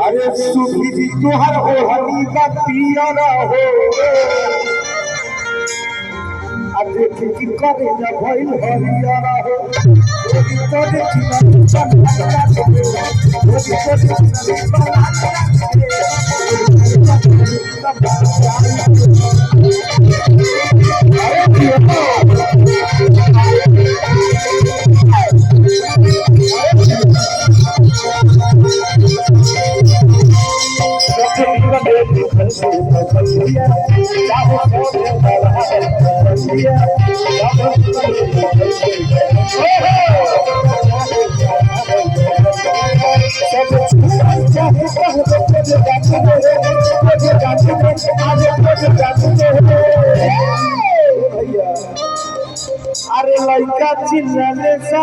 अरे सुधी तुहर हो हनी का पियरा हो अरे की करे जा भइल हरियारा हो तो देखी अरे लड़का चिल्लाने सा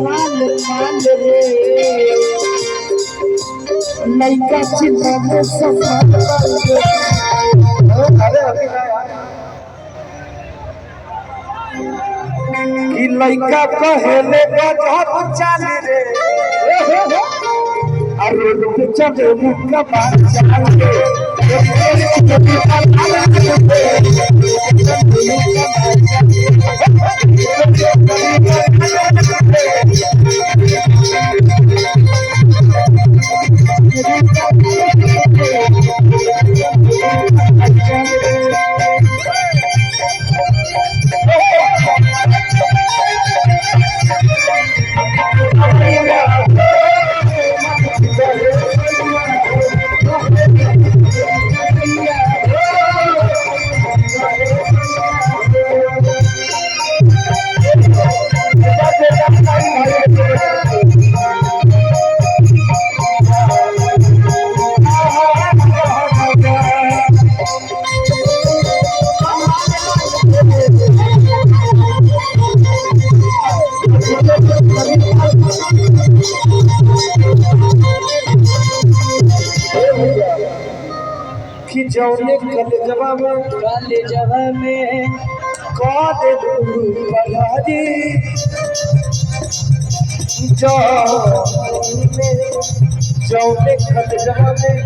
मान मान रे लड़का चिल्लाने सा कि लड़का कहले गजब चाल रे अरे रुक चले मुक्का बात चाल रे कि जौने कलेजवा में काले पलाजी जौने कलेजवा में